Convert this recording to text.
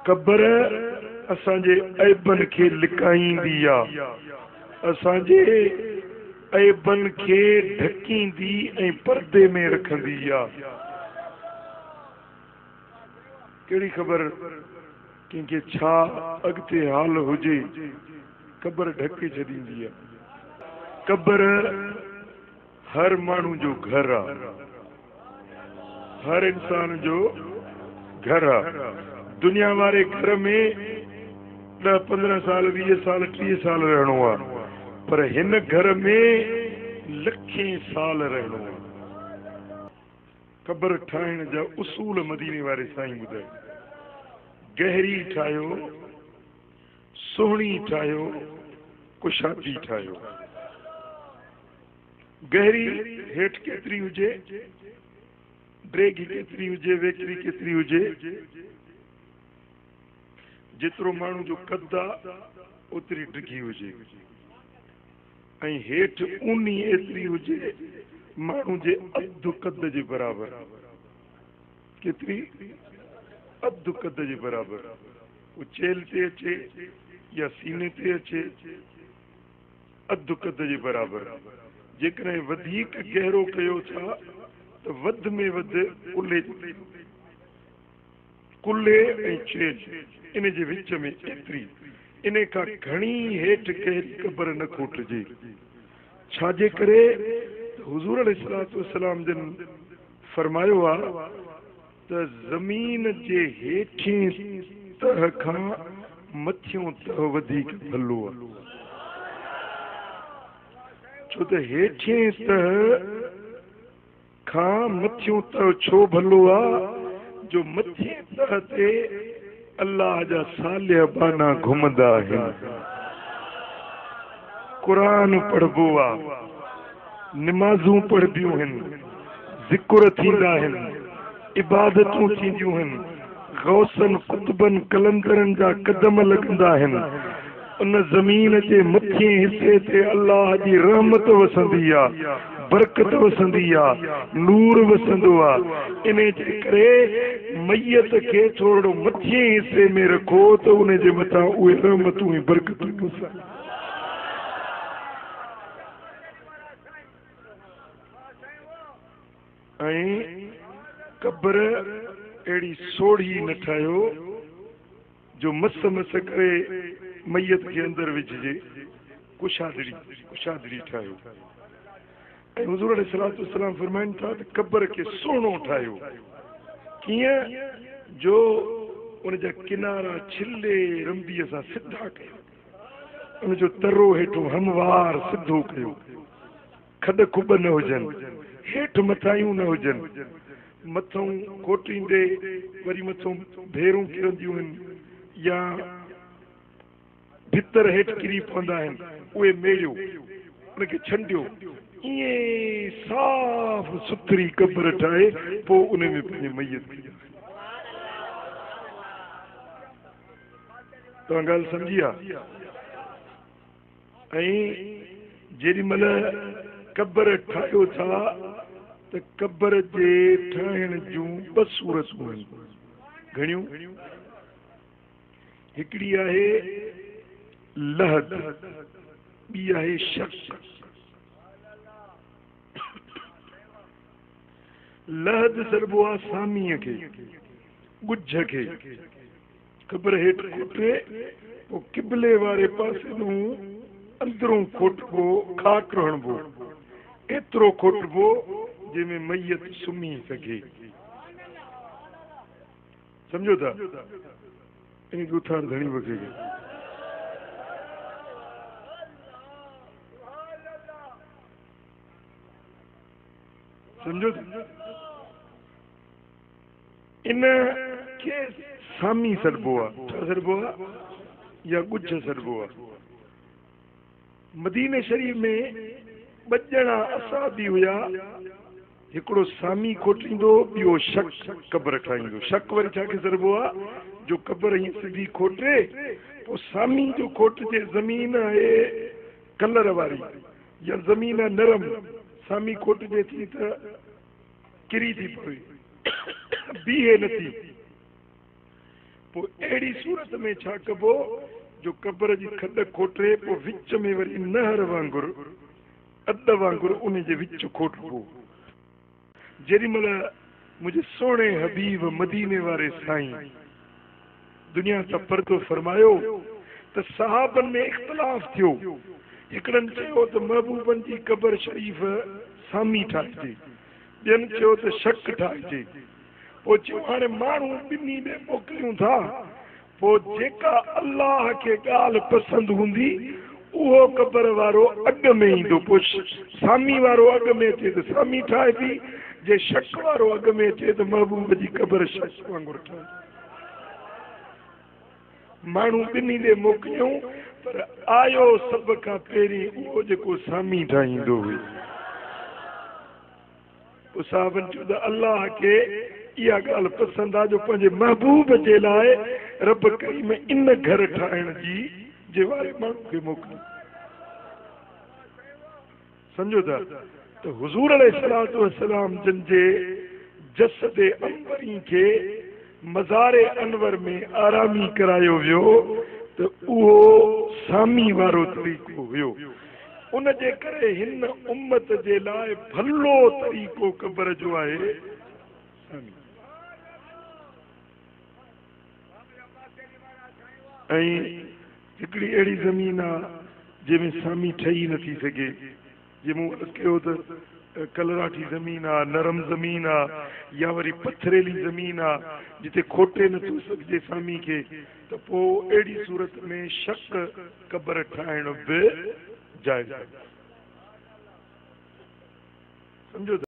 कब्र असांजे ऐबन खे लिकाईंदी आ, असांजे ऐबन खे ढकींदी ऐं पर्दे में रखंदी आ। कहिड़ी ख़बर कंहिंखे छा अॻिते हाल हुजे, कब्र ढके छॾींदी आ। कब्र हर माण्हू जो घर आ, हर इंसान जो घर आ। दुनिया वारे घर में 10-15 साल 20 साल 30 साल रहणो आ, पर हिन घर में लखें साल रहणो आ। कब्र ठाहिण जा उसूल मदीने वारे साईं ॿुधाए। गहरी ठाहियो, सुहिणी ठाहियो, कुशादी ठाहियो। गहरी हेठ केतरी हुजे, ड्रेगी केतरी हुजे, वेकरी केतरी हुजे, जेतिरो माण्हू जो कद आ ओतिरी डिघी हुजे, ऐं हेठ ऊनी एतिरी हुजे माण्हू जे अधु कद जे बराबर। केतरी? अधु कद जे बराबर। वो चेल ते अचे या सीने ते अचे, अधु कद जे बराबर। जेकॾहिं वधीक गहरो कयो था त वध में वध कुल्ले ऐं चेल इन जे विच में एतिरी, इन खां घणी हेठि गहरी कब्र न खोटजे। छाजे करे हुज़ूर अलैहिस्सलातु वस्सलाम जन फरमायो आहे त ज़मीन जे हेठीं तह खां मथियों तह वधीक भलो आहे। छो त हेठीं तह खां मथियों तह छो भलो आहे? जो मथिएं तह ते अल्लाह जा सालिह बाना घुमंदा आहिनि, क़ुरान पढ़बो आहे, निमाज़ूं पढ़बियूं आहिनि, ज़िक्र थींदा आहिनि, इबादतूं थींदियूं आहिनि, गौसन कुतुबन कलंदरन जा कदम लगंदा आहिनि। उन ज़मीन जे मथिएं हिस्से ते अल्लाह जी रहमत वसंदी आहे, बरकत वसंदी आहे, नूर वसंदो आहे। इन जे करे मैयत खे थोरो मथिएं हिस्से में रखो त उन जे मथां उहे रहमतूं ऐं बरकतूं वसनि। ऐं कब्र अहिड़ी सोढ़ी न ठाहियो जो मस मस करे मैयत के अंदर विझजे, कुशादड़ी ठाहियो। ऐं हुज़ूर अलैहिस्सलातु वस्सलाम फरमाइनि था त कब्र के सोनो ठाहियो। कीअं? जो उन जा किनारा छिले रंबीअ सां सिधा कयो, उन जो तरो हेठो हमवार सिधो कयो, खॾ खुॿ न हुजनि, हेठि मथायूं न हुजनि, मथों कोटींदे वरी मथों भेरूं किरंदियूं आहिनि या भितर हेठि किरी पवंदा आहिनि, उहे मेड़ियो, उनखे छंडियो। ईअं साफ़ सुथरी कब्र ठाहे पोइ उन में पंहिंजी मैयत कई। तव्हां ॻाल्हि सम्झी आहे? ऐं जेॾी महिल कब्र ठाहियो था त कब्र जे ठाहिण जूं 2 सूरतूं आहिनि, घणियूं? हिकिड़ी आहे लहद, ॿी आहे शक। लहद सरबो आहे सामीअ खे, ॻुझ खे। कब्र हेठि खोटे पोइ किबले वारे पासे नूं अंदरूं खोटबो, खाट हणबो, एतिरो खोटबो जंहिंमें मैयत सुम्ही सघे। समझो था? इन गुथार घणी वॻे समझो? इन के सामी सरबो आहे, छा सरबो आहे? या ॻुझ सरबो आहे। मदीने शरीफ में 2 ॼणा असाबी हुया, हिकिड़ो सामी खोटींदो, ॿियो शक कब्र ठाहींदो। शक वरी छाखे सरबो आहे? जो कब्र हीअं सिधी खोटे पोइ सामी जो खोटजे ज़मीन आहे कलर वारी या ज़मीन आहे नरम, सामी खोटजे थी त किरी थी पवे, बीहे नथी। पोइ अहिड़ी सूरत में छा कबो जो क़बर जी खॾ खोटे पोइ विच में वरी नहर वांगुरु अध वांगुरु उन जे विच खोटबो। जेॾीमहिल मुंहिंजे सोणे हबीब मदीने वारे साईं दुनिया सां पर्दो फरमायो त सहाबनि में इख़्तिलाफ़ थियो। हिकिड़नि चयो त महबूबनि जी क़बर शरीफ़ सामी ठाहिजे, ॿियनि चयो त शक ठाहिजे। पोइ चयो हाणे माण्हू ॿिन्ही ॾे मोकिलियूं था, पोइ जेका अल्लाह खे ॻाल्हि पसंदि हूंदी उहो क़बर वारो अॻ में ईंदो। पोइ सामी वारो अॻ में अचे त सामी ठाहिबी, जे शक वारो अॻ में अचे त महबूब जी क़बर शक वांगुरु ठाहिबी। माण्हू ॿिन्ही ॾे मोकिलियूं पर आयो सभ खां पहिरीं उहो जेको सामी ठाहींदो हुई। पोइ साहबनि चयो त अल्लाह खे इहा ॻाल्हि पसंदि आहे जो पंहिंजे महबूब जे लाइ रब करीम इन घर ठाहिण जी जे वारे माण्हू खे मोकिलियो। सम्झो था त हुज़ूर अलैहिस्सलातु वस्सलाम जिन जे जसद अंवरी खे मज़ारे अनवर में आरामी करायो वियो त उहो सामी वारो तरीक़ो हुयो। उन जे करे हिन उम्मत जे लाइ भलो तरीक़ो क़बर जो आहे सामी। ऐं हिकिड़ी अहिड़ी ज़मीन आहे जंहिंमें सामी ठही नथी सघे। जे मूं कयो त कलराठी ज़मीन आहे, नरम ज़मीन आहे, या वरी पथरेली ज़मीन आहे जिते खोटे नथो सघिजे सामी खे, त पोइ अहिड़ी सूरत में शक क़बर ठाहिण बि जाइज़ आहे। सम्झो था।